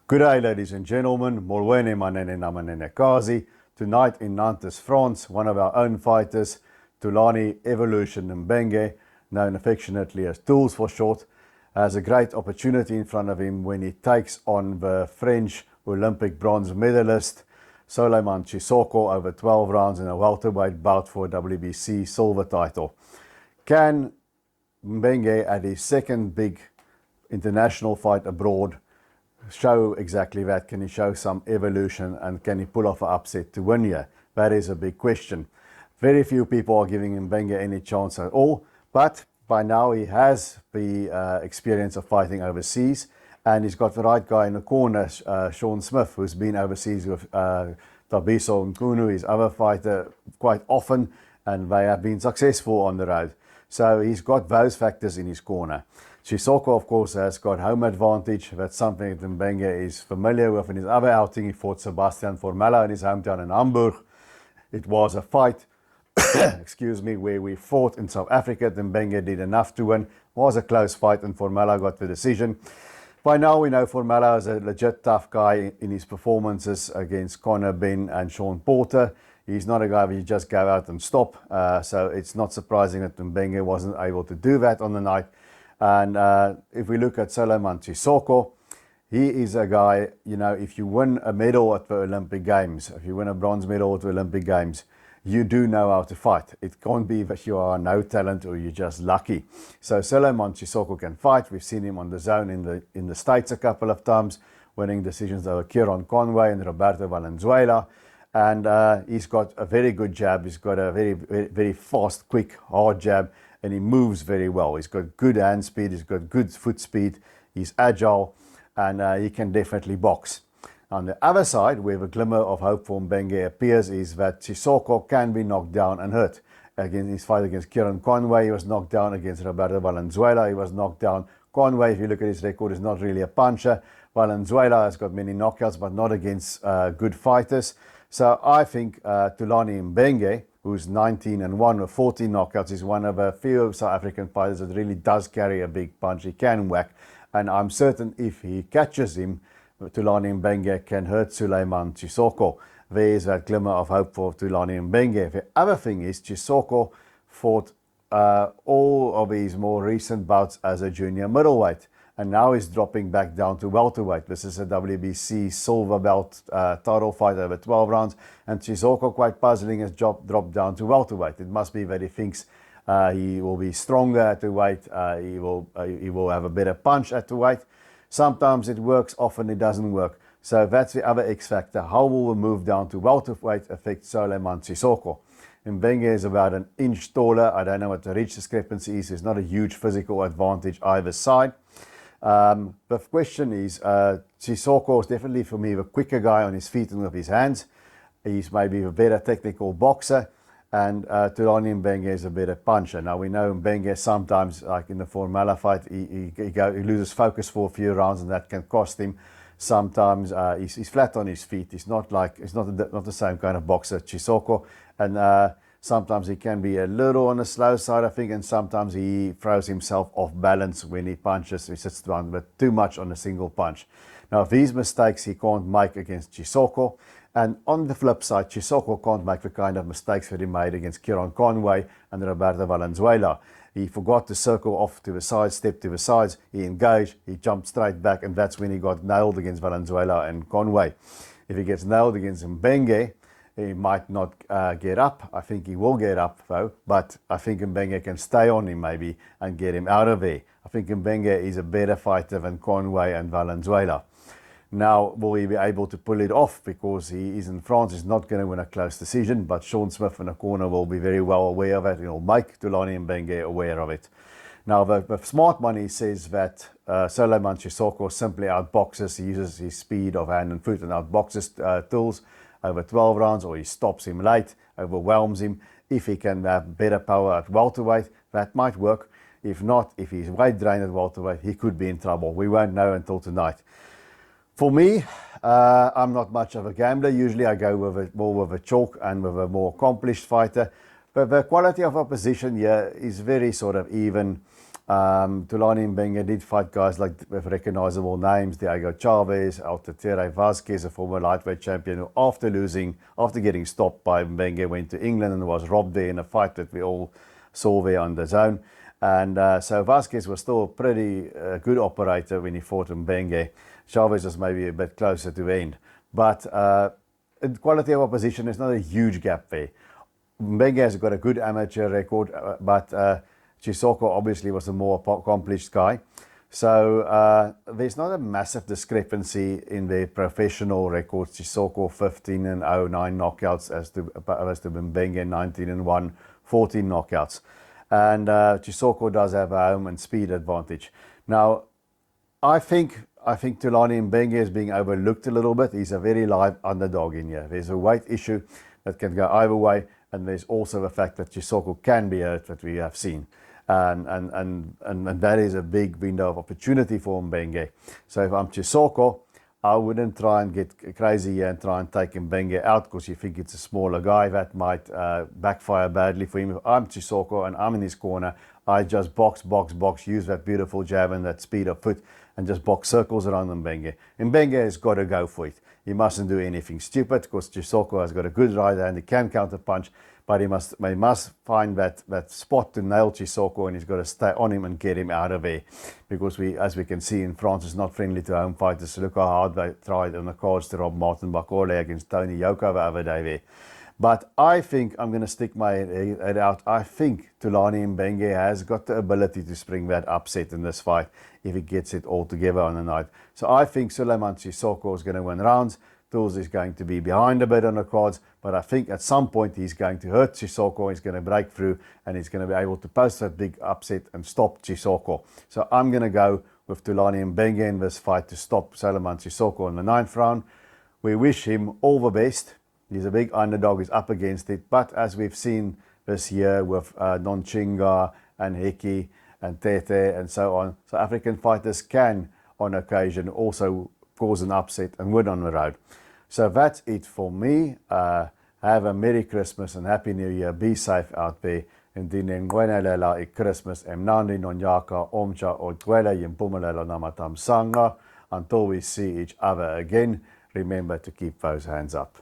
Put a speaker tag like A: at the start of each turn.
A: Good day, ladies and gentlemen. Molweni manene namanene kazi. Tonight in Nantes, France, one of our own fighters, Thulani Evolution Mbenge, known affectionately as Tools for short, has a great opportunity in front of him when he takes on the French Olympic bronze medalist, Souleymane Cissokho, over 12 rounds in a welterweight bout for a WBC silver title. Can Mbenge, at his second big international fight abroad, show exactly that? Can he show some evolution, and can he pull off an upset to win here? That is a big question. Very few people are giving Mbenge any chance at all, but by now he has the experience of fighting overseas, and he's got the right guy in the corner, Sean Smith, who's been overseas with Thabiso Mchunu, his other fighter, quite often, and they have been successful on the road. So he's got those factors in his corner. Cissokho, of course, has got home advantage. That's something that Mbenge is familiar with. In his other outing, he fought Sebastian Formella in his hometown in Hamburg. It was a fight, excuse me, where we fought in South Africa. Mbenge did enough to win. It was a close fight, and Formella got the decision. By now, we know Formella is a legit tough guy in his performances against Conor Benn and Sean Porter. He's not a guy where you just go out and stop. So it's not surprising that Mbenge wasn't able to do that on the night. And if we look at Souleymane Cissokho, he is a guy, you know, if you win a medal at the Olympic Games, if you win a bronze medal at the Olympic Games, you do know how to fight. It can't be that you are no talent or you're just lucky. So Souleymane Cissokho can fight. We've seen him on the zone in the States a couple of times, winning decisions over Kieran Conway and Roberto Valenzuela. And he's got a very good jab. He's got a very fast, quick, hard jab, and he moves very well. He's got good hand speed, he's got good foot speed, he's agile, and he can definitely box. On the other side, where the glimmer of hope for Mbenge appears, is that Cissokho can be knocked down and hurt. Again, his fight against Kieran Conway, he was knocked down. Against Roberto Valenzuela, he was knocked down. Conway, if you look at his record, is not really a puncher. Valenzuela has got many knockouts, but not against good fighters. So I think Thulani Mbenge, who's 19-1 with 14 knockouts, is one of a few South African fighters that really does carry a big punch. He can whack, and I'm certain if he catches him, Thulani Mbenge can hurt Souleymane Cissokho. There's that glimmer of hope for Thulani Mbenge. The other thing is Cissokho fought all of his more recent bouts as a junior middleweight, and now he's dropping back down to welterweight. This is a WBC silver belt title fight over 12 rounds, and Cissokho, quite puzzling, has dropped down to welterweight. It must be that he thinks he will be stronger at the weight, he will have a better punch at the weight. Sometimes it works, often it doesn't work. So that's the other X factor. How will the move down to welterweight affect Souleymane Cissokho? Mbenge is about an inch taller. I don't know what the reach discrepancy is. There's not a huge physical advantage either side. The question is, Cissokho is definitely, for me, the quicker guy on his feet and with his hands. He's maybe a better technical boxer, and Thulani Mbenge is a better puncher. Now, we know Mbenge sometimes, like in the Formella fight, he loses focus for a few rounds, and that can cost him. Sometimes he's flat on his feet. He's not the same kind of boxer, Cissokho, and sometimes he can be a little on the slow side, I think, and sometimes he throws himself off balance when he punches. He sits down, but too much on a single punch. Now, these mistakes he can't make against Cissokho, and on the flip side, Cissokho can't make the kind of mistakes that he made against Kieran Conway and Roberto Valenzuela. He forgot to circle off to the side, step to the sides, he engaged, he jumped straight back, and that's when he got nailed against Valenzuela and Conway. If he gets nailed against Mbenge, he might not get up. I think he will get up, though, but I think Mbenge can stay on him maybe and get him out of there. I think Mbenge is a better fighter than Conway and Valenzuela. Now, will he be able to pull it off? Because he is in France, he's not going to win a close decision, but Sean Smith in the corner will be very well aware of it. He'll make Thulani Mbenge aware of it. Now, the smart money says that Souleymane Cissokho simply outboxes. He uses his speed of hand and foot and outboxes Tools over 12 rounds, or he stops him late, overwhelms him. If he can have better power at welterweight, that might work. If not, if he's weight drained at welterweight, he could be in trouble. We won't know until tonight. For me, I'm not much of a gambler. Usually I go with more with a chalk and with a more accomplished fighter. But the quality of opposition here is very sort of even. Thulani Mbenge did fight guys like with recognizable names, Diego Chavez, Altatere Vasquez, a former lightweight champion, who after getting stopped by Mbenge, went to England and was robbed there in a fight that we all saw there on the zone. And so Vasquez was still a pretty good operator when he fought Mbenge. Chavez was maybe a bit closer to the end. But in quality of opposition, there's not a huge gap there. Mbenge has got a good amateur record, but Cissokho obviously was a more accomplished guy. So there's not a massive discrepancy in their professional records. Cissokho 15-0, 9 knockouts as to Mbenge 19-1, 14 knockouts. And Cissokho does have a home and speed advantage. Now, I think Thulani Mbenge is being overlooked a little bit. He's a very live underdog in here. There's a weight issue that can go either way, and there's also the fact that Cissokho can be hurt, that we have seen. And that is a big window of opportunity for Mbenge. So if I'm Cissokho, I wouldn't try and get crazy here and try and take Mbenge out because you think it's a smaller guy. That might backfire badly for him. If I'm Cissokho and I'm in his corner, I just box, use that beautiful jab and that speed of foot and just box circles around Mbenge. Mbenge has got to go for it. He mustn't do anything stupid because Cissokho has got a good right hand. He can counter punch, but he must find that spot to nail Cissokho, and he's got to stay on him and get him out of there. Because as we can see in France, it's not friendly to home fighters. Look how hard they tried on the cards to rob Martin Bakole against Tony Yoka the other day there. But I think I'm going to stick my head out. I think Thulani Mbenge has got the ability to spring that upset in this fight if he gets it all together on the night. So I think Souleymane Cissokho is going to win rounds. Tools is going to be behind a bit on the cards, but I think at some point he's going to hurt Cissokho. He's going to break through and he's going to be able to post that big upset and stop Cissokho. So I'm going to go with Thulani Mbenge in this fight to stop Souleymane Cissokho in the 9th round. We wish him all the best. He's a big underdog, he's up against it. But as we've seen this year with Nonchinga and Heki and Tete and so on, South African fighters can, on occasion, also cause an upset and win on the road. So that's it for me. Have a Merry Christmas and Happy New Year. Be safe out there. Indien ngwenelela i-Christmas emnandi nonyaka omtsha odwele yimpumelelo namatamsanga. Until we see each other again, remember to keep those hands up.